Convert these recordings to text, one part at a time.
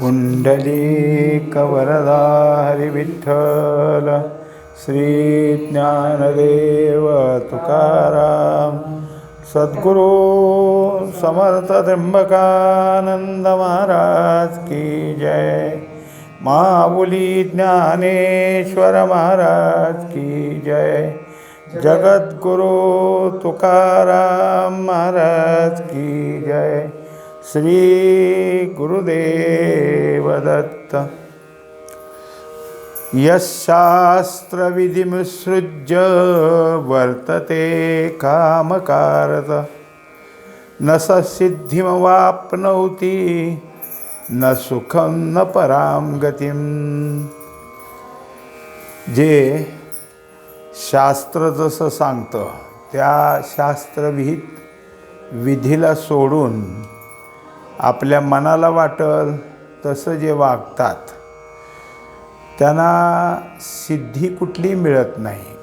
पुंडलीकवरदा हरिविठ्ठल श्री ज्ञानदेव तुकाराम सद्गुरु समर्थ त्र्यंबकानंद महाराज की जय। माऊली ज्ञानेश्वर महाराज की जय। जगद्गुरु तुकाराम महाराज की जय। श्री गुरुदेव दत्त। यशास्त्र विधिमुत्सृज्य वर्तते कामकारत न स सिद्धिमवाप्नोति न सुखं न परां गतिं। जे शास्त्र जसं सांगतं त्या शास्त्रविहित विधीला सोडून आपल्या मनाला वाटल तसं जे वागतात त्यांना सिद्धी कुठली मिळत नाही,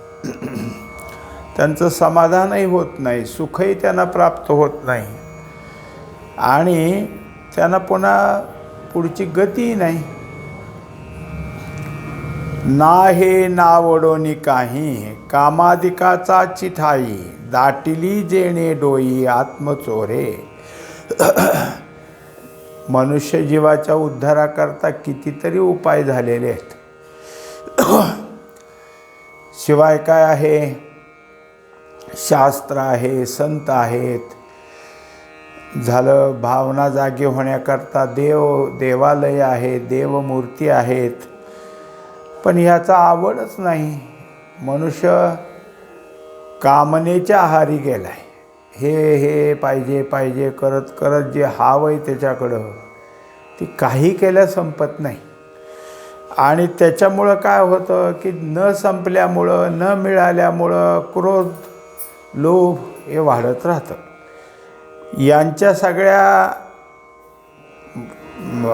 त्यांचं समाधानही होत नाही, सुखही त्यांना प्राप्त होत नाही आणि त्यांना पुन्हा पुढची गती नाही। ना हे नावडोनी काही कामादिकाचा चिठाई दाटिली जेणे डोई आत्मचोरे। मनुष्य जीवाच्या उद्धाराकरता कितीतरी उपाय झालेले आहेत, शिवाय काय आहे, शास्त्र आहे, संत आहेत, झालं भावना जागे होण्याकरता देवालय आहे, देवमूर्ती आहेत, पण ह्याचा आवडच नाही। मनुष्य कामनेच्या आहारी गेलाय, हे पाहिजे पाहिजे करत करत जे हाव आहे त्याच्याकडं ती काही केल्या संपत नाही आणि त्याच्यामुळं काय होतं की न संपल्यामुळं न मिळाल्यामुळं क्रोध लोभ हे वाढत राहतं। यांच्या सगळ्या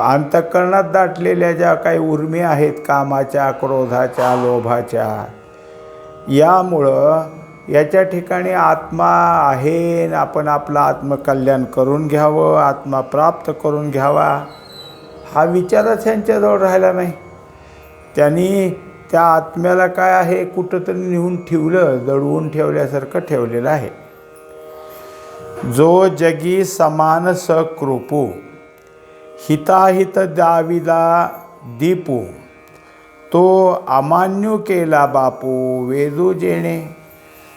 अंतःकरणात दाटलेल्या ज्या काही उर्मी आहेत कामाच्या, क्रोधाच्या, लोभाच्या, यामुळं याच्या ठिकाणी आत्मा आहे, आपण आपलं आत्मकल्याण करून घ्यावं, आत्मा प्राप्त करून घ्यावा हा विचारच यांच्याजवळ राहिला नाही। त्यांनी त्या आत्म्याला काय आहे कुठंतरी नेऊन ठेवलं, दडवून ठेवल्यासारखं ठेवलेलं आहे। जो जगी समान सकृपू हिताहित दाविदा दीपू तो अमान्य केला बापू वेदू जेणे।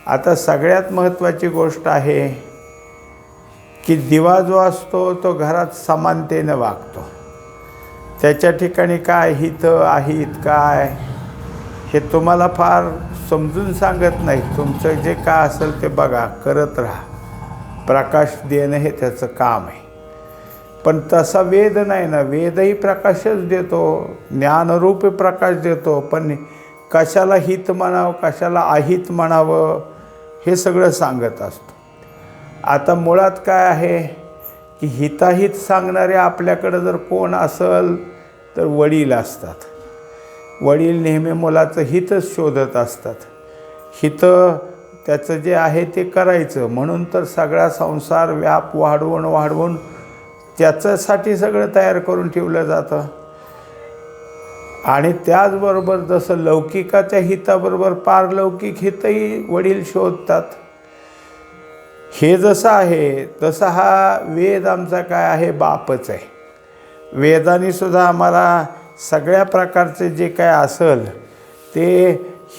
आता सगळ्यात महत्त्वाची गोष्ट आहे की दिवा जो असतो तो घरात समानतेनं वागतो, त्याच्या ठिकाणी काय हित अहित काय हे तुम्हाला फार समजून सांगत नाही। तुमचं जे काय असेल ते बघा, करत राहा, प्रकाश देणं हे त्याचं काम आहे। पण तसा वेद नाही ना, वेदही प्रकाशच देतो, ज्ञानरूप प्रकाश देतो, पण कशाला हित म्हणावं कशाला अहित म्हणावं हे सगळं सांगत असतो। आता मुळात काय आहे की हिताहित सांगणारे आपल्याकडं जर कोण असेल तर वडील असतात। वडील नेहमी मुलाचं हितच शोधत असतात, हित त्याचं जे आहे ते करायचं म्हणून तर सगळा संसार व्याप वाढवून त्याच्यासाठी सगळं तयार करून ठेवलं जातं। आणि त्याचबरोबर जसं लौकिकाच्या हिताबरोबर पारलौकिक हितही वडील शोधतात। हे जसं आहे तसा हा वेद आमचा काय आहे बापच आहे। वेदाने सुद्धा आम्हाला सगळ्या प्रकारचे जे काय असेल ते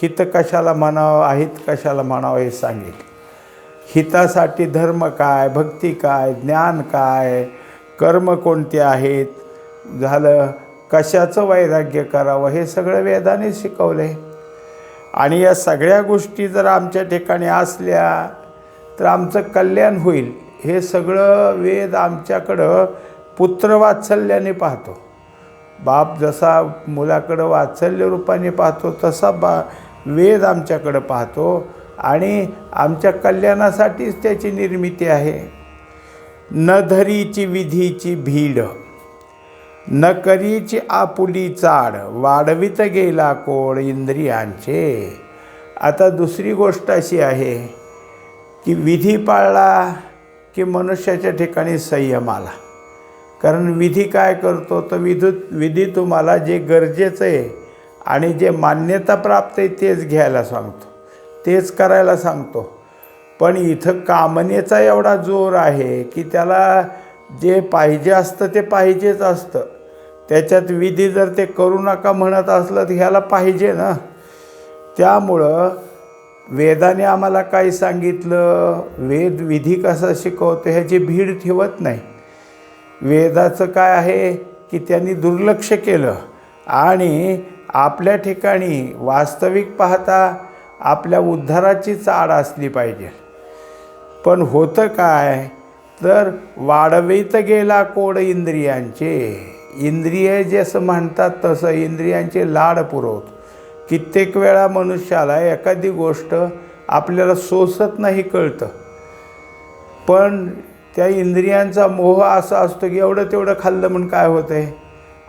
हित कशाला म्हणावं अहित कशाला म्हणावं हे सांगितलं। हितासाठी धर्म काय, भक्ती काय, ज्ञान काय, कर्म कोणते आहेत, झालं कशाचं वैराग्य करावं हे सगळं वेदाने शिकवले। आणि या सगळ्या गोष्टी जर आमच्या ठिकाणी असल्या तर आमचं कल्याण होईल। हे सगळं वेद आमच्याकडं पुत्रवात्सल्याने पाहतो। बाप जसा मुलाकडं वात्सल्य रूपाने पाहतो तसा वेद आमच्याकडं पाहतो आणि आमच्या कल्याणासाठीच त्याची निर्मिती आहे। न धरीची विधीची भीड न करीची आपुली चाड वाढवित गेला कोड इंद्रियांचे। आता दुसरी गोष्ट अशी आहे की विधी पाळला की मनुष्याच्या ठिकाणी संयम आला, कारण विधी काय करतो तर विधी तुम्हाला जे गरजेचं आहे आणि जे मान्यता प्राप्त आहे तेच घ्यायला सांगतो, तेच करायला सांगतो. पण इथं कामनेचा एवढा जोर आहे की त्याला जे पाहिजे असतं ते पाहिजेच असतं. त्याच्यात विधी जर ते करू नका म्हणत असलं तर ह्याला पाहिजे ना. त्यामुळं वेदाने आम्हाला काय सांगितलं, वेद विधी कसा शिकवतो ह्याची भीड ठेवत नाही. वेदाचं काय आहे की त्यांनी दुर्लक्ष केलं आणि आपल्या ठिकाणी वास्तविक पाहता आपल्या उद्धाराची चाड असली पाहिजे. पण होतं काय तर वाढवित गेला कोड इंद्रियांचे. इंद्रिय जसं म्हणतात तसं इंद्रियांचे लाड पुरवतो. कित्येक वेळा मनुष्याला एखादी गोष्ट आपल्याला सोसत नाही कळतं, पण त्या इंद्रियांचा मोह असा असतो की एवढं तेवढं खाल्लं म्हणून काय होतं आहे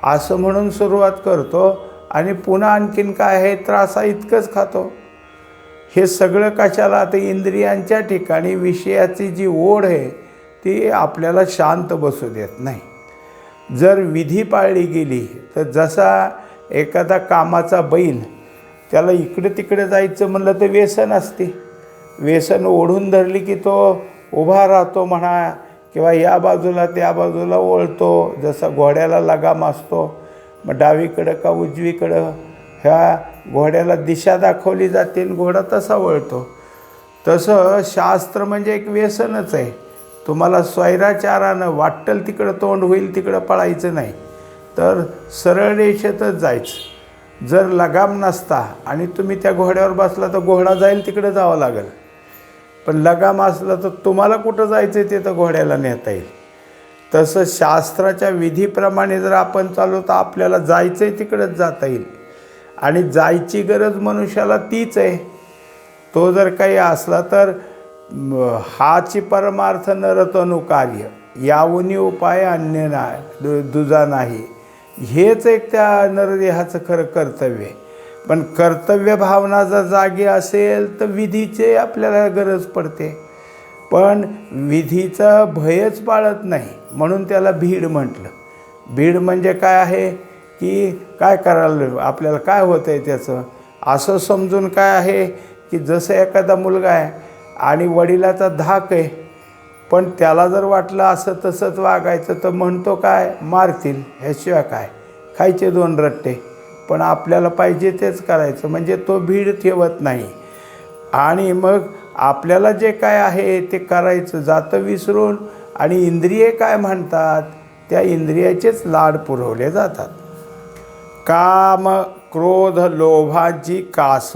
असं म्हणून सुरुवात करतो आणि पुन्हा आणखीन काय आहे त्रासा इतकंच खातो. हे सगळं कशाला तर इंद्रियांच्या ठिकाणी विषयाची जी ओढ आहे ती आपल्याला शांत बसू देत नाही. जर विधी पाळली गेली तर जसा एखादा कामाचा बैल, त्याला इकडे तिकडे जायचं म्हणलं तर व्यसन असते. व्यसन ओढून धरली की तो उभा राहतो म्हणा किंवा या बाजूला त्या बाजूला वळतो. जसा घोड्याला लगाम असतो, मग डावीकडं का उजवीकडं ह्या घोड्याला दिशा दाखवली जाते आणि घोडा तसा वळतो. तसं शास्त्र म्हणजे एक व्यसनच आहे. तुम्हाला स्वैराचारानं वाटेल तिकडं तोंड होईल तिकडं पळायचं नाही, तर सरळ रेषेतच जायचं. जर लगाम नसता आणि तुम्ही त्या घोड्यावर बसला तर घोडा जाईल तिकडं जावं लागेल, पण लगाम असलं तर तुम्हाला कुठं जायचं आहे ते तर घोड्याला नेता येईल. तसं शास्त्राच्या विधीप्रमाणे जर आपण चालू तर आपल्याला जायचं आहे तिकडंच जाता येईल. आणि जायची गरज मनुष्याला तीच आहे. तो जर काही असला तर हाची परमार्थ नरतनुकार्य यावनी उपाय अन्य नाही दुजा नाही, हेच एक त्या नरदेहाचं खरं कर्तव्य आहे. पण कर्तव्य भावना जर जागी असेल तर विधीचे आपल्याला गरज पडते. पण विधीचं भयच पाळत नाही म्हणून त्याला भीड म्हटलं. भीड म्हणजे काय आहे की काय करायला आपल्याला काय होतं आहे त्याचं असं समजून काय आहे की जसं एखादा मुलगा आहे आणि वडिलाचा धाक आहे, पण त्याला जर वाटलं असं तसंच वागायचं तर म्हणतो काय मारतील ह्याशिवाय काय, खायचे 2 रट्टे, पण आपल्याला पाहिजे तेच करायचं. म्हणजे तो भीड ठेवत नाही आणि मग आपल्याला जे काय आहे ते करायचं जातं विसरून आणि इंद्रिये काय म्हणतात त्या इंद्रियाचेच लाड पुरवले जातात. काम क्रोध लोभाची कास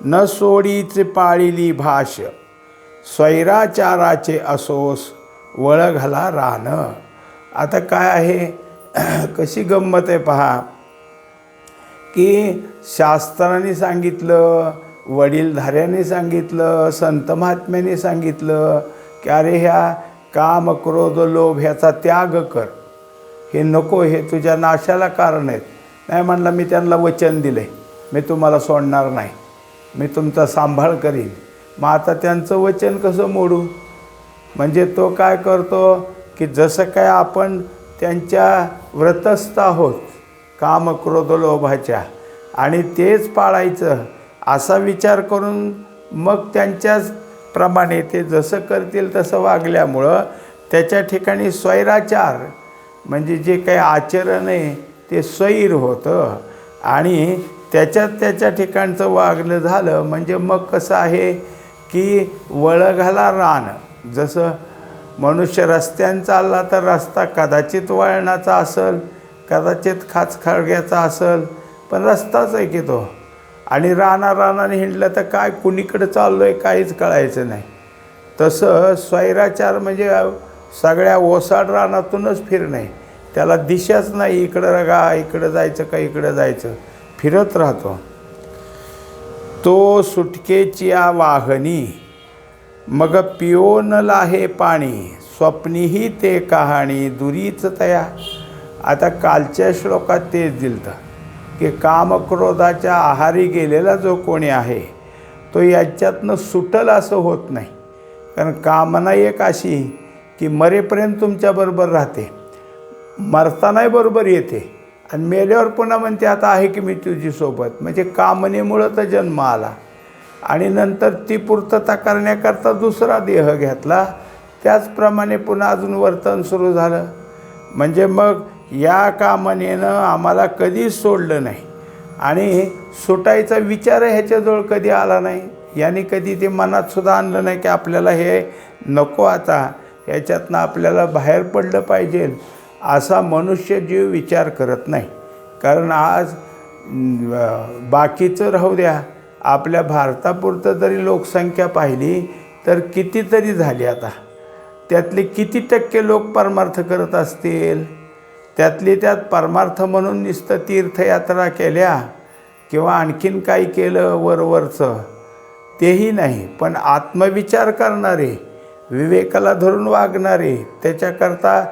न सोडीचे पाळिली भाष, स्वैराचाराचे असोस वळघला रान. आता काय आहे कशी गंमत आहे पहा की शास्त्राने सांगितलं, वडीलधाऱ्याने सांगितलं, संत महात्म्याने सांगितलं की अरे ह्या काम क्रोध लोभ ह्याचा त्याग कर, हे नको, हे तुझ्या नाशाला कारण आहेत. नाही म्हणलं मी त्यांना वचन दिले मी तुम्हाला सोडणार नाही, मी तुमचा सांभाळ करीन. मग आता त्यांचं वचन कसं मोडू. म्हणजे तो काय करतो की जसं काय आपण त्यांच्या व्रतस्थ आहोत काम क्रोध लोभाच्या आणि तेच पाळायचं असा विचार करून मग त्यांच्याच प्रमाणे ते जसं करतील तसं वागल्यामुळं त्याच्या ठिकाणी स्वैराचार म्हणजे जे काही आचरण आहे ते स्वैर होतं आणि त्याच्या ठिकाणचं वागणं झालं. म्हणजे मग कसं आहे की वळघाला रान. जसं मनुष्य रस्त्यानं चालला तर रस्ता कदाचित वळणाचा असेल, कदाचित खाचखळग्याचा असेल, पण रस्ताच आहे की तो. आणि रानाने हिंडलं तर काय कुणीकडे चाललो आहे काहीच कळायचं नाही. तसं स्वैराचार म्हणजे सगळ्या ओसाड रानातूनच फिरणे, त्याला दिशाच नाही, इकडं रगा इकडं जायचं का इकडं जायचं, फिरत राहतो. तो सुटकेची वाहनी मग पिओन लाहे पाणी, स्वप्नीही ते कहाणी दुरीच तया. आता कालच्या श्लोकात तेच दिलतं की कामक्रोधाच्या आहारी गेलेला जो कोणी आहे तो याच्यातनं सुटल असं होत नाही. कारण कामना एक अशी की मरेपर्यंत तुमच्याबरोबर राहते. मरतानाही बरोबर येते आणि मेल्यावर पुन्हा म्हणते आता आहे की मी तुझी सोबत. म्हणजे कामनेमुळं तर जन्म आला आणि नंतर ती पूर्तता करण्याकरता दुसरा देह घेतला. त्याचप्रमाणे पुन्हा अजून वर्तन सुरू झालं. म्हणजे मग या कामनेनं आम्हाला कधीच सोडलं नाही आणि सुटायचा विचार ह्याच्याजवळ कधी आला नाही. याने कधी ते मनातसुद्धा आणलं नाही की आपल्याला हे नको, आता ह्याच्यातनं आपल्याला बाहेर पडलं पाहिजे, असा मनुष्य जीव विचार करत नाही. कारण आज बाकीचं राहू द्या, आपल्या भारतापुरतं जरी लोकसंख्या पाहिली तर कितीतरी झाली. आता त्यातले किती टक्के लोक परमार्थ करत असतील? त्यातली त्यात परमार्थ म्हणून नुसतं तीर्थयात्रा केल्या किंवा आणखीन काही केलं वरवरचं तेही नाही. पण आत्मविचार करणारे, विवेकाला धरून वागणारे, त्याच्याकरता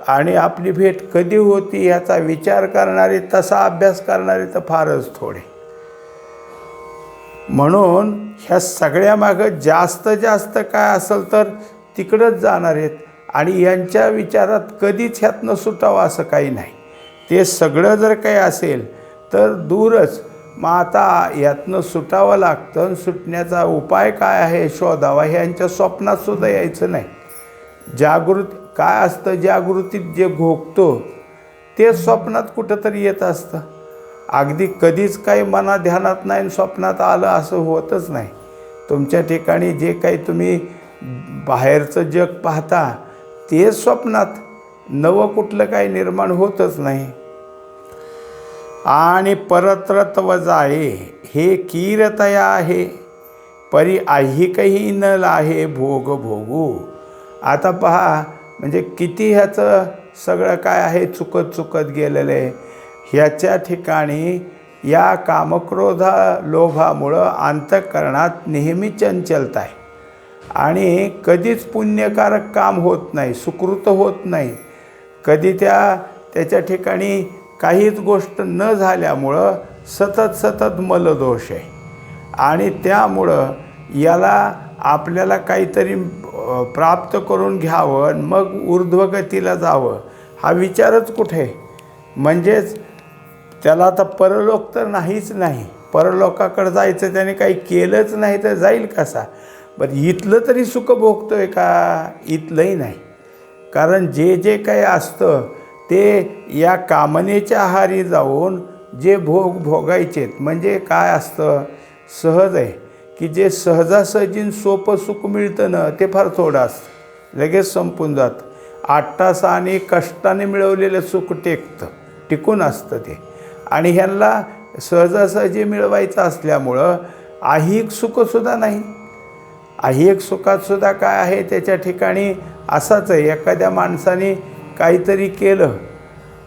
आणि आपली भेट कधी होती याचा विचार करणारे, तसा अभ्यास करणारे तर फारच थोडे. म्हणून ह्या सगळ्यामागं जास्त काय असेल तर तिकडंच जाणार आहेत आणि यांच्या विचारात कधीच ह्यातनं सुटावं असं काही नाही. ते सगळं जर काही असेल तर दूरच. मग आता यातनं सुटावं लागतं. सुटण्याचा उपाय काय आहे शोधावा. हे यांच्या स्वप्नातसुद्धा यायचं नाही. जागृती काय असतं, जागृतीत जे भोगतो ते स्वप्नात कुठंतरी येत असतं. अगदी कधीच काही मना ध्यानात नाही स्वप्नात आलं असं होतच नाही. तुमच्या ठिकाणी जे काही तुम्ही बाहेरचं जग पाहता ते स्वप्नात, नवं कुठलं काही निर्माण होतच नाही. आणि परत्रत्व जाये हे कीरतया आहे, परी ऐहिकही न लाहे भोग भोगू. आता पहा, म्हणजे किती ह्याचं सगळं काय आहे चुकत गेलेलं आहे. ह्याच्या ठिकाणी या कामक्रोधा लोभामुळं अंतःकरणात नेहमी चंचलता आहे आणि कधीच पुण्यकारक काम होत नाही, सुकृत होत नाही. कधी त्याच्या ठिकाणी काहीच गोष्ट न झाल्यामुळं सतत मलदोष आहे आणि त्यामुळं याला आपल्याला काहीतरी प्राप्त करून घ्यावं, मग ऊर्ध्वगतीला जावं हा विचारच कुठे. म्हणजेच त्याला आता परलोक तर नाहीच नाही. परलोकाकडे जायचं त्याने काही केलंच नाही तर जाईल कसा. बरं, इथलं तरी सुख भोगतोय का? इथलंही नाही. कारण जे काही असतं ते या कामनेच्या आहारी जाऊन जे भोगायचेत. म्हणजे काय असतं, सहज आहे की जे सहजासहजीन सोपं सुख मिळतं ना ते फार थोडं असतं, लगेच संपून जातं. 8 तासाने कष्टाने मिळवलेलं सुख टिकून असतं ते. आणि ह्यांना सहजासहजी मिळवायचं असल्यामुळं ऐहिक सुखसुद्धा नाही. ऐहिक सुखातसुद्धा काय आहे त्याच्या ठिकाणी असाच आहे. एखाद्या माणसाने काहीतरी केलं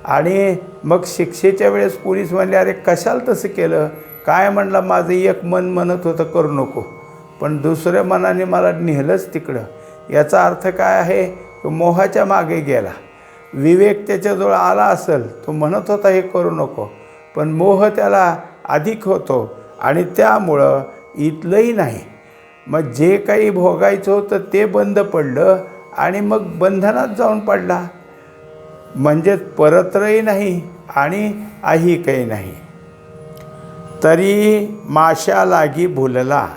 आणि मग शिक्षेच्या वेळेस पोलीस म्हणले अरे कशाला तसं केलं, काय म्हणलं, माझं एक मन म्हणत होतं करू नको, पण दुसऱ्या मनाने मला नेहलंच तिकडं. याचा अर्थ काय आहे, तो मोहाच्या मागे गेला. विवेक त्याच्याजवळ आला असेल, तो म्हणत होता हे करू नको, पण मोह त्याला अधिक होतो आणि त्यामुळं इथलंही नाही. मग जे काही भोगायचं होतं ते बंद पडलं आणि मग बंधनात जाऊन पडला. म्हणजेच परत्रही नाही आणि ऐहिकही नाही. तरी माशा लागी भुलला,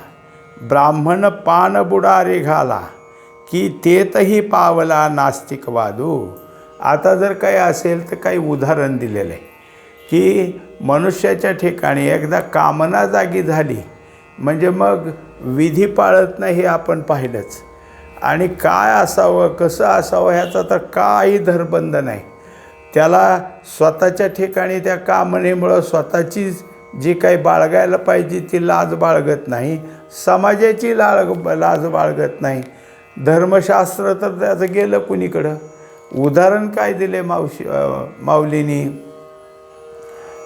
ब्राह्मण पान बुडारे घाला, की तेतही पावला नास्तिक वादू. आता जर काही असेल तर काही उदाहरण दिलेलं आहे की मनुष्याच्या ठिकाणी एकदा कामना जागी झाली म्हणजे मग विधी पाळत नाही हे आपण पाहिलंच. आणि काय असावं कसं असावं ह्याचा तर काही धरबंध नाही. त्याला स्वतःच्या ठिकाणी त्या कामनेमुळं स्वतःची जी काही बाळगायला पाहिजे ती लाज बाळगत नाही, समाजाची लाज बाळगत नाही. धर्मशास्त्र तर त्याचं गेलं कुणीकडं. उदाहरण काय दिले माऊलीनी,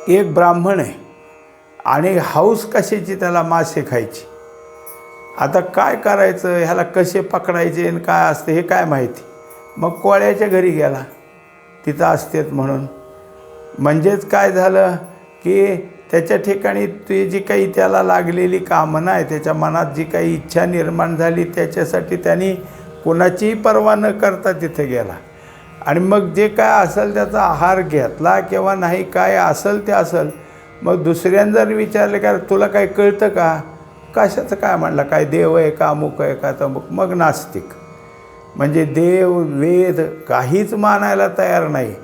एक ब्राह्मण आहे आणि हौस कशाची त्याला, मासे खायची. आता काय करायचं, ह्याला कसे पकडायचे आणि काय असते हे काय माहिती. मग कोळ्याच्या घरी गेला, तिथं असतेत म्हणून. म्हणजेच काय झालं की त्याच्या ठिकाणी ती जी काही त्याला लागलेली कामना आहे, त्याच्या मनात जी काही इच्छा निर्माण झाली त्याच्यासाठी त्यांनी कोणाचीही पर्वा न करता तिथे गेला आणि मग जे काय असेल त्याचा आहार घेतला किंवा नाही, काय असेल ते असेल. मग दुसऱ्यानं जर विचारले का तुला काय कळतं का, कशाचं काय म्हणलं, काय देव आहे का, अमुक आहे का तमुक, मग नास्तिक. म्हणजे देव वेद काहीच मानायला तयार नाही.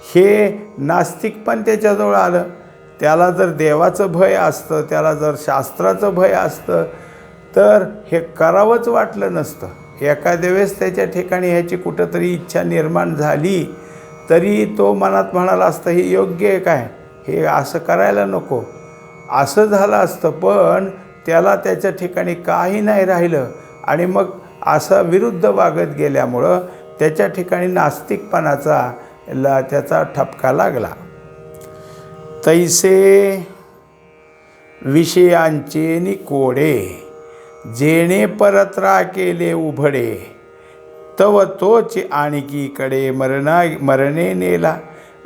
हे नास्तिक पण त्याच्याजवळ आलं. त्याला जर देवाचं भय असतं, त्याला जर शास्त्राचं भय असतं तर हे करावंच वाटलं नसतं. एखाद्या वेळेस त्याच्या ठिकाणी ह्याची कुठंतरी इच्छा निर्माण झाली तरी तो मनात म्हणाला असतं हे योग्य आहे काय, हे असं करायला नको, असं झालं असतं. पण त्याला त्याच्या ठिकाणी काही नाही राहिलं आणि मग असा विरुद्ध वागत गेल्यामुळं त्याच्या ठिकाणी नास्तिकपणाचा त्याचा ठपका लागला. तैसे विषयांचे निकोडे जेणे परत्रा केले उभडे, तव तोच आणखीकडे मरणे नेला.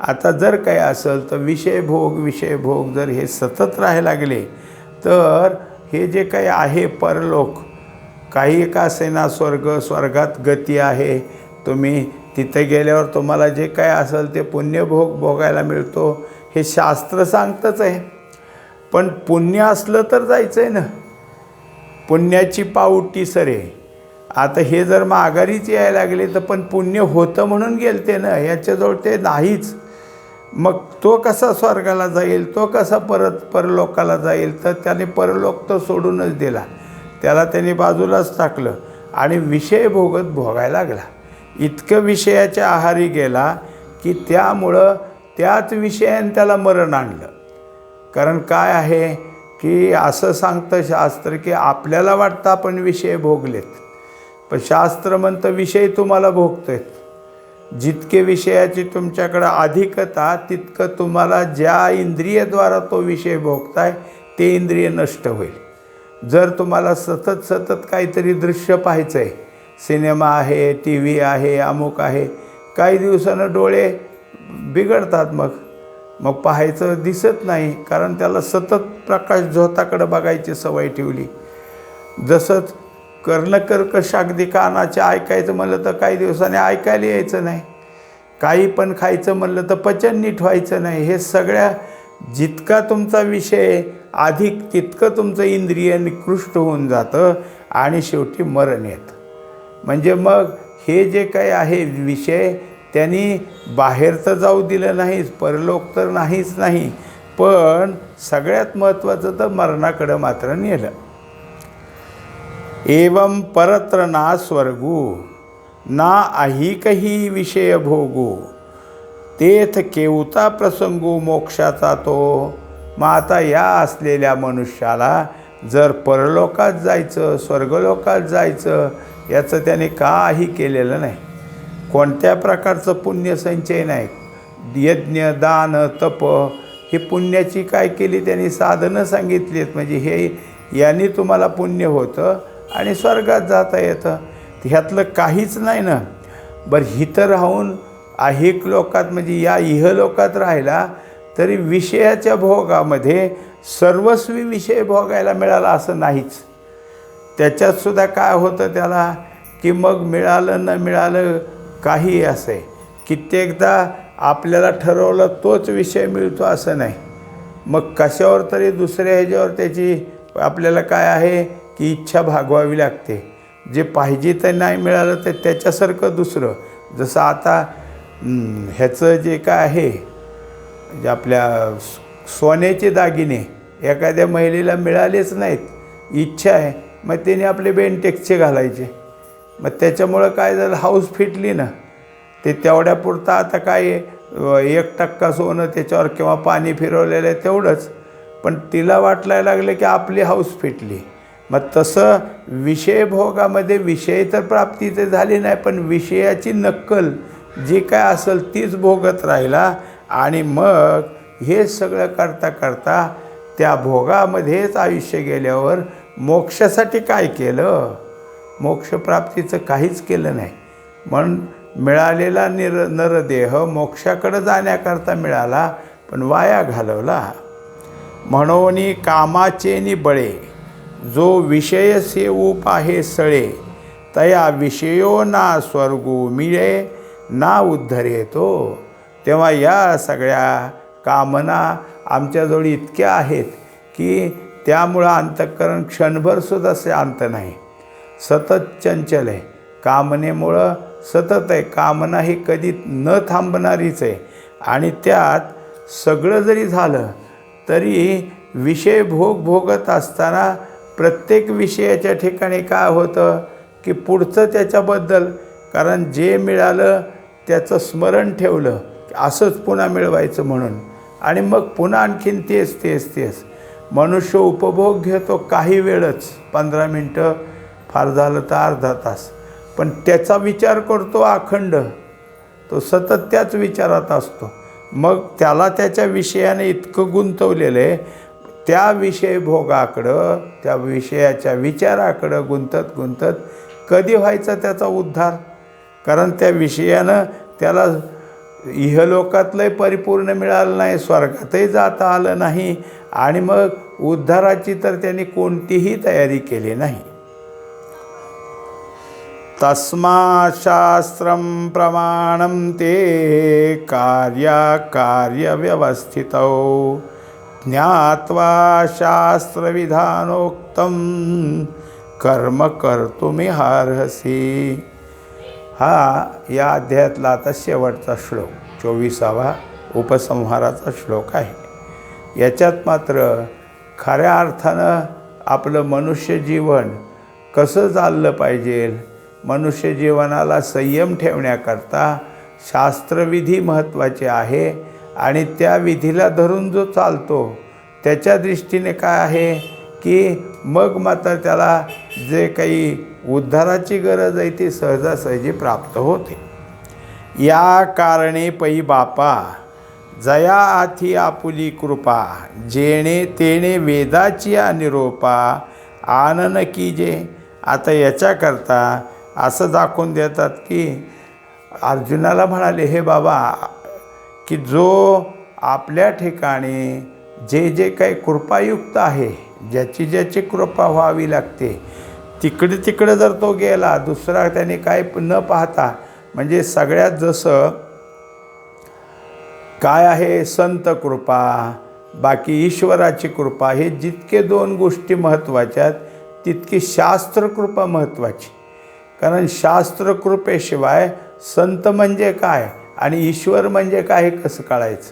आता जर काय असेल तर विषयभोग जर हे सतत राहायला लागले तर हे जे काही आहे परलोक, काही का असेना स्वर्गात गती आहे. तुम्ही तिथे गेल्यावर तुम्हाला जे काय असेल ते पुण्यभोग भोगायला मिळतो, हे शास्त्र सांगतच आहे. पण पुण्य असलं तर जायचं आहे ना, पुण्याची पाऊटी सरे. आता हे जर माघारीच यायला लागले तर पण पुण्य होतं म्हणून गेलते ना, याच्याजवळ ते नाहीच. मग तो कसा स्वर्गाला जाईल, तो कसा परत परलोकाला जाईल. तर त्याने परलोक तो सोडूनच दिला, त्याला त्याने बाजूलाच टाकलं आणि विषय भोगायला लागला. इतकं विषयाच्या आहारी गेला की त्यामुळं त्याच विषयाने त्याला मरण आणलं. कारण काय आहे की असं सांगतं शास्त्र की आपल्याला वाटतं आपण विषय भोगलेत, पण शास्त्र म्हणतं विषय तुम्हाला भोगतोय. जितके विषयाची तुमच्याकडं अधिकता तितकं तुम्हाला ज्या इंद्रियद्वारा तो विषय भोगताय ते इंद्रिय नष्ट होईल. जर तुम्हाला सतत काहीतरी दृश्य पाहायचं आहे, सिनेमा आहे, टी व्ही आहे, अमुक आहे, काही दिवसानं डोळे बिघडतात. मग पाहायचं दिसत नाही, कारण त्याला सतत प्रकाश झोताकडं बघायची सवय ठेवली. जसंच कर्णकर्कश अगदी कानाचे ऐकायचं म्हणलं तर काही दिवसांनी ऐकायला यायचं नाही. काही पण खायचं म्हणलं तर पचन नीट व्हायचं नाही. हे सगळ्या जितका तुमचा विषय अधिक तितकं तुमचं इंद्रिय निकृष्ट होऊन जातं आणि शेवटी मरण येतं. म्हणजे मग हे जे काही आहे विषय त्यांनी बाहेर तर जाऊ दिलं नाहीच, परलोक तर नाहीच नाही, पण सगळ्यात महत्त्वाचं तर मरणाकडं मात्र नेलं. एवं परत्र ना स्वर्गू ना अहिकही विषय भोगू, तेथ केवता प्रसंगू मोक्षाचा तो. मग आता या असलेल्या मनुष्याला जर परलोकात जायचं, स्वर्गलोकात जायचं, याचं त्याने काही केलेलं नाही. कोणत्या प्रकारचं पुण्यसंचय नाही. यज्ञ, दान, तप ही पुण्याची काय केली त्यांनी साधनं सांगितली आहेत. म्हणजे हे यांनी तुम्हाला पुण्य होतं आणि स्वर्गात जाता येतं. ह्यातलं काहीच नाही ना. बरं हिथं राहून अहिक लोकात म्हणजे या इहलोकात राहिला तरी विषयाच्या भोगामध्ये सर्वस्वी विषय भोगायला मिळाला असं नाहीच. त्याच्यातसुद्धा काय होतं त्याला की मग मिळालं न मिळालं काही असं आहे. कित्येकदा आपल्याला ठरवलं तोच विषय मिळतो असं नाही. मग कशावर तरी दुसऱ्या ह्याच्यावर त्याची आपल्याला काय आहे की इच्छा भागवावी लागते. जे पाहिजे ते नाही मिळालं तर त्याच्यासारखं दुसरं. जसं आता ह्याचं जे काय आहे म्हणजे आपल्या सोन्याचे दागिने एखाद्या महिलेला मिळालेच नाहीत, इच्छा आहे, मग त्याने आपले बेनटेक्सचे घालायचे. मग त्याच्यामुळं काय झालं, हाऊस फिटली ना. ते तेवढ्यापुरतं आता काय 1% सोनं त्याच्यावर किंवा पाणी फिरवलेलं आहे तेवढंच, पण तिला वाटायला लागलं की आपली हाऊस फिटली. मग तसं विषयभोगामध्ये विषय तर प्राप्तीचे झाले नाही, पण विषयाची नक्कल जी काय असेल तीच भोगत राहिला. आणि मग हे सगळं करता करता त्या भोगामध्येच आयुष्य गेल्यावर मोक्षासाठी काय केलं, मोक्षप्राप्तीचं काहीच केलं नाही. म्हणून मिळालेला नरदेह मोक्षाकडे जाण्याकरता मिळाला, पण वाया घालवला. म्हणून कामाचे नि बळे जो विषय सेवू पाहे सळे, तया विषयो ना स्वर्गू मिळे ना उद्धर येतो. तेव्हा या सगळ्या कामना आमच्याजवळ इतक्या आहेत की त्यामुळं अंतःकरण क्षणभरसुद्धा शांत नाही, सतत चंचल आहे. कामनेमुळं सतत आहे. कामना ही कधी न थांबणारीच आहे. आणि त्यात सगळं जरी झालं तरी विषय भोगत असताना प्रत्येक विषयाच्या ठिकाणी काय होतं की पुढचं त्याच्याबद्दल, कारण जे मिळालं त्याचं स्मरण ठेवलं असंच पुन्हा मिळवायचं म्हणून, आणि मग पुन्हा आणखीन तेच. मनुष्य उपभोग घेतो काही वेळच, 15 मिनटं, फार झालं तर अर्धा तास, पण त्याचा विचार करतो अखंड. तो सतत त्याच विचारात असतो. मग त्याला त्याच्या विषयाने इतकं गुंतवलेलं आहे, त्या विषय भोगाकडं, त्या विषयाच्या विचाराकडं गुंतत कधी व्हायचा त्याचा उद्धार? कारण त्या विषयानं त्याला इहलोकातलंही परिपूर्ण मिळालं नाही, स्वर्गातही जाता आलं नाही, आणि मग उद्धाराची तर त्यांनी कोणतीही तयारी केली नाही. तस्मात् शास्त्रं प्रमाणं ते कार्यव्यवस्थितौ ज्ञात्वा शास्त्रविधानोक्तं कर्म कर्तुमिहार्हसि. हा या अध्यायातला आता शेवटचा श्लोक, 24वा उपसंहाराचा श्लोक आहे. याच्यात मात्र खऱ्या अर्थानं आपलं मनुष्य जीवन कसं चाललं पाहिजे, मनुष्य जीवनाला संयम ठेवण्याकरता शास्त्रविधी महत्त्वाचे आहे. आणि त्या विधीला धरून जो चालतो त्याच्या दृष्टीने काय आहे की मग मात्र त्याला जे काही उद्धाराची गरज आहे ती सहजासहजी प्राप्त होते. या कारणे पै बापा जया आथी आपुली कृपा जेणे तेणे वेदाची निरोपा आनन कीजे. आता याच्याकरता असं दाखवून देतात की अर्जुनाला म्हणाले, हे बाबा, की जो आपल्या ठिकाणी जे काही कृपायुक्त आहे, ज्याची कृपा व्हावी लागते, तिकडे जर तो गेला, दुसरा त्याने काय न पाहता, म्हणजे सगळ्यात जसं काय आहे संत कृपा, बाकी ईश्वराची कृपा, हे जितके दोन गोष्टी महत्त्वाच्या आहेत तितकी शास्त्रकृपा महत्त्वाची. कारण शास्त्रकृपेशिवाय संत म्हणजे काय आणि ईश्वर म्हणजे काय हे कसं कळायचं?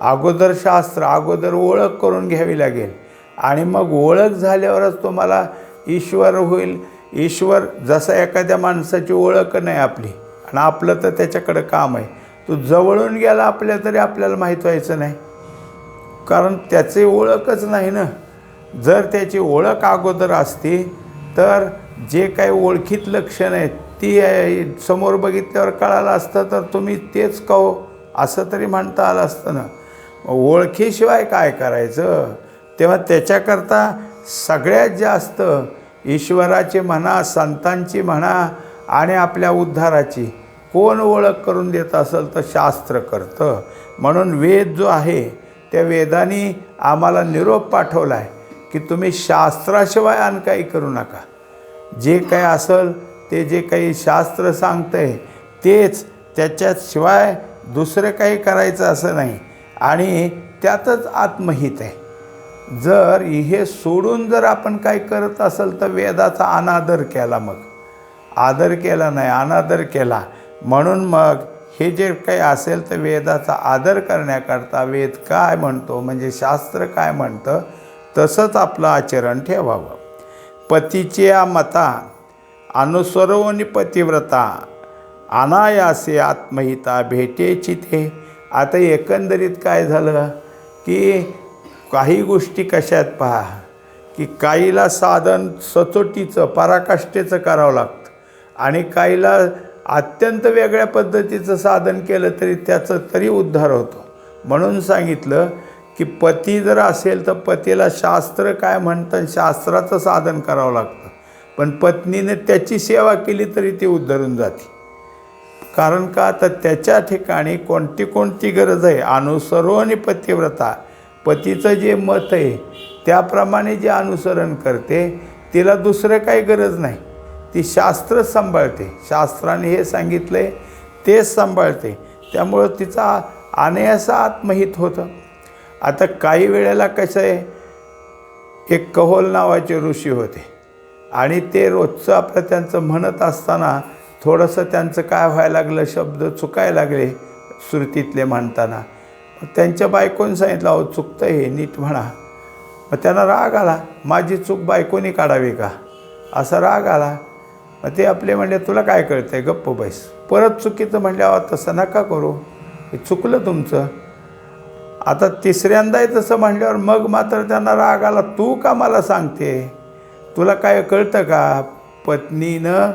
अगोदर शास्त्र, अगोदर ओळख करून घ्यावी लागेल, आणि मग ओळख झाल्यावरच तुम्हाला ईश्वर होईल. ईश्वर जसं एखाद्या माणसाची ओळख नाही आपली, आणि आपलं तर त्याच्याकडं काम आहे, तो जवळून गेला आपल्या तरी आपल्याला माहीत व्हायचं नाही, कारण त्याची ओळखच नाही ना. जर त्याची ओळख अगोदर असती तर जे काही ओळखीत लक्षण आहेत ती समोर बघितल्यावर कळालं असतं, तर तुम्ही तेच कहो असं तरी म्हणता आलं असतं ना. ओळखीशिवाय काय करायचं? तेव्हा त्याच्याकरता सगळ्यात जास्त ईश्वराची म्हणा, संतांची म्हणा, आणि आपल्या उद्धाराची कोण ओळख करून देत असेल तर शास्त्र करतं. म्हणून वेद जो आहे त्या वेदांनी आम्हाला निरोप पाठवला आहे की तुम्ही शास्त्राशिवाय आणि काही करू नका. जे काही असेल ते जे काही शास्त्र सांगतंय तेच, त्याच्याशिवाय दुसरं काही करायचं असं नाही, आणि त्यातच आत्महित आहे. जर हे सोडून जर आपण काय करत असेल तर वेदाचा अनादर केला, मग आदर केला नाही, अनादर केला. म्हणून मग हे जे काही असेल तर वेदाचा आदर करण्याकरता वेद काय म्हणतो, म्हणजे शास्त्र काय म्हणतं तसंच आपलं आचरण ठेवावं. पतीच्या मता अनुसरोनी पतिव्रता अनायासे आत्महिता भेटेची ते. आता एकंदरीत काय झालं की काही गोष्टी कशात पहा की काहीला साधन सचोटीचं पराकाष्ठेचं करावं लागतं, आणि काहीला अत्यंत वेगळ्या पद्धतीचं साधन केलं तरी त्याचं तरी उद्धार होतो. म्हणून सांगितलं की पती जर असेल तर पतीला शास्त्र काय म्हणतं, शास्त्राचं साधन करावं लागतं, पण पत्नीने त्याची सेवा केली तरी ती उद्धरून जाते. कारण का, तर त्याच्या ठिकाणी कोणती गरज आहे. अनुसरो आणि पतिव्रता, पतीचं जे मत आहे त्याप्रमाणे जे अनुसरण करते तिला दुसरं काही गरज नाही, ती शास्त्रच सांभाळते. शास्त्राने हे सांगितलं आहे तेच सांभाळते. त्यामुळं तिचा अनायासा आत्महित होतं. आता काही वेळेला कसं आहे, एक कहोल नावाचे ऋषी होते आणि ते रोजचं आपलं त्यांचं म्हणत असताना थोडंसं त्यांचं काय व्हायला लागलं, शब्द चुकायला लागले श्रुतीतले म्हणताना. मग त्यांच्या बायकोने सांगितलं, अहो चुकतं हे, नीट म्हणा. मग त्यांना राग आला, माझी चूक बायकोनी काढावी का, असा राग आला. मग ते आपले म्हणले, तुला काय कळतं आहे, गप्प बैस. परत चुकीचं म्हणल्यावर तसं नका करू, हे चुकलं तुमचं. आता तिसऱ्यांदाही तसं म्हणल्यावर मग मात्र त्यांना राग आला, तू का मला सांगते, तुला काय कळतं का. पत्नीनं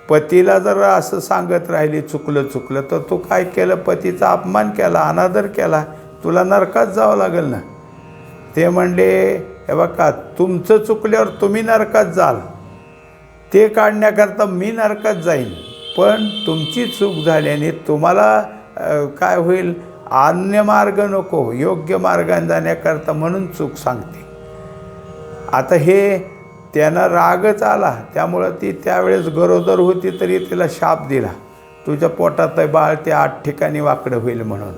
पतीला जर असं सांगत राहिली चुकलं चुकलं, तर तू काय केलं, पतीचा अपमान केला, अनादर केला, तुला नरकात जावं लागेल ना. ते म्हणले, हे बघा, तुमचं चुकल्यावर तुम्ही नरकात जाल, ते काढण्याकरता मी नरकात जाईन, पण तुमची चूक झाल्याने तुम्हाला काय होईल, अन्य मार्ग नको, योग्य मार्गाने जाण्याकरता म्हणून चूक सांगते. आता हे त्यांना रागच आला, त्यामुळं ती त्यावेळेस गरोदर होती तरी तिला शाप दिला, तुझ्या पोटात बाळ ते 8 ठिकाणी वाकडं होईल म्हणून.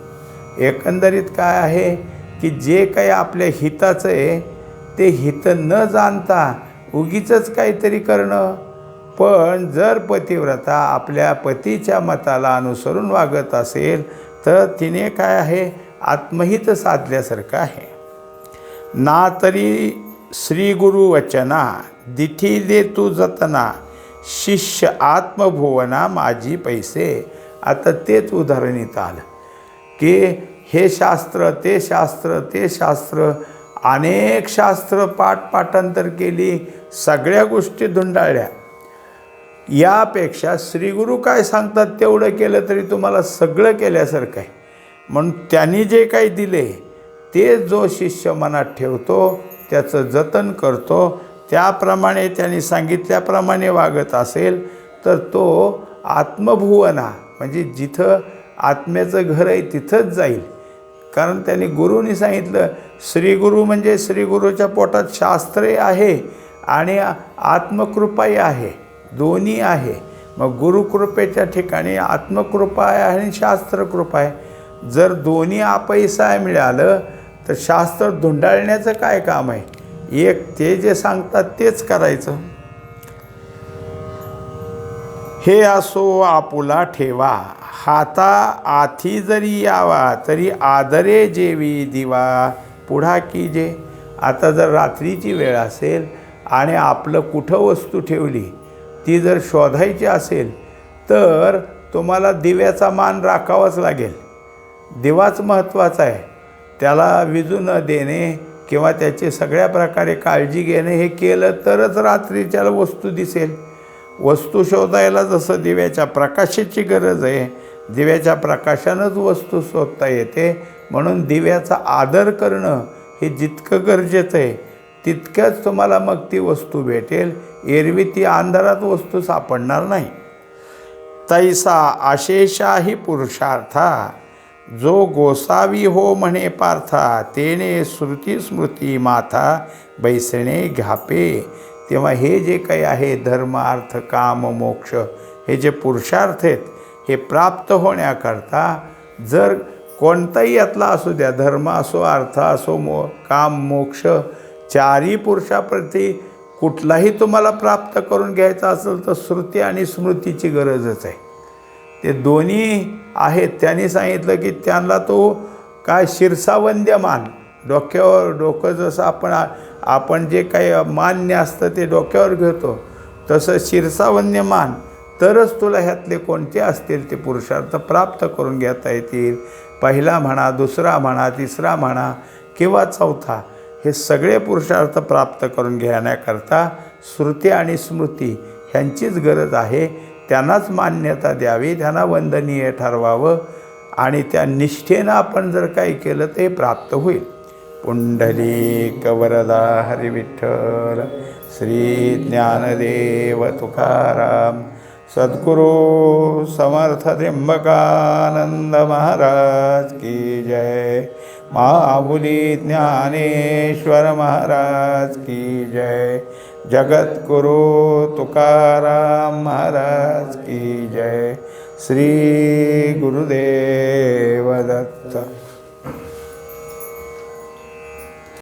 एकंदरीत काय आहे की जे काही आपल्या हिताचं आहे ते हित न जाणता उगीचंच काहीतरी करणं. पण जर पतिव्रता आपल्या पतीच्या मताला अनुसरून वागत असेल तर तिने काय आहे, आत्महित साधल्यासारखं आहे. ना तरी श्री गुरु वचना दिठी दे तू जतना, शिष्य आत्मभुवना माझी पैसे. आता तेच उदाहरण इथं आलं की हे शास्त्र ते शास्त्र ते शास्त्र, अनेक शास्त्र पाठांतर केली, सगळ्या गोष्टी धुंडाळल्या. यापेक्षा श्रीगुरू काय सांगतात तेवढं केलं तरी तुम्हाला सगळं केल्यासारखं आहे. म्हणून त्यांनी जे काही दिले ते जो शिष्य मनात ठेवतो, त्याचं जतन करतो, त्याप्रमाणे त्यांनी सांगितल्याप्रमाणे वागत असेल तर तो आत्मभुवना म्हणजे जिथं आत्म्याचं घर आहे तिथंच जाईल. कारण त्यांनी गुरुनी सांगितलं, श्रीगुरू म्हणजे श्रीगुरूच्या पोटात शास्त्रही आहे आणि आत्मकृपाही आहे, दोन्ही आहे. मग गुरुकृपेच्या ठिकाणी आत्मकृपा आहे आणि शास्त्रकृपा आहे. जर दोन्ही अपयसा मिळालं तर शास्त्र धुंडाळण्याचं काय काम आहे. एक ते जे सांगतात तेच करायचं. हे असो आपुला ठेवा, हाता आथी जरी यावा, तरी आदरे जेवी दिवा पुढा कीजे. आता जर रात्रीची वेळ असेल आणि आपलं कुठं वस्तू ठेवली ती जर शोधायची असेल तर तुम्हाला दिव्याचा मान राखावाच लागेल. दिवाच महत्त्वाचा आहे. त्याला विजू न देणे किंवा त्याची सगळ्या प्रकारे काळजी घेणे हे केलं तरच रात्रीच्याला वस्तू दिसेल. वस्तू शोधायला जसं दिव्याच्या प्रकाशाची गरज आहे, दिव्याच्या प्रकाशानंच वस्तू शोधता येते. म्हणून दिव्याचा आदर करणं हे जितकं गरजेचं आहे तितकंच तुम्हाला मग ती वस्तू भेटेल. एरवी ती अंधारात वस्तू सापडणार नाही. तैसा आशेषाही पुरुषार्था, जो गोसावी हो म्हणे पार्था, तेने श्रुती स्मृती माथा बैसणे घापे. तेव्हा हे जे काही आहे धर्म अर्थ काम मोक्ष हे जे पुरुषार्थ आहेत हे प्राप्त होण्याकरता जर कोणताही यातला असू द्या, धर्म असो अर्थ असो काम मोक्ष, चारही पुरुषाप्रती कुठलाही तुम्हाला प्राप्त करून घ्यायचा असेल तर श्रुती आणि स्मृतीची गरजच आहे. ते दोन्ही आहेत. त्यांनी सांगितलं की त्यांना तो काय शिरसावंद्य मान, डोक्यावर डोकं जसं आपण जे काही मान्य असतं ते डोक्यावर घेतो तसं शिरसावन्य मान, तरच तुला ह्यातले कोणते असतील ते पुरुषार्थ प्राप्त करून घेता येतील. पहिला म्हणा, दुसरा म्हणा, तिसरा म्हणा किंवा चौथा, हे सगळे पुरुषार्थ प्राप्त करून घेण्याकरता श्रुती आणि स्मृती ह्यांचीच गरज आहे. त्यांनाच मान्यता द्यावी, त्यांना वंदनीय ठरवावं आणि त्या निष्ठेनं आपण जर काही केलं ते प्राप्त होईल. पुंडलिक वरदा हरी विठ्ठल, श्री ज्ञानदेव तुकाराम, सद्गुरु समर्थ त्र्यंबकानंद महाराज की जय, माऊली ज्ञानेश्वर महाराज की जय, जगद्गुरु तुकाराम महाराज की जय, श्री गुरुदेव दत्त.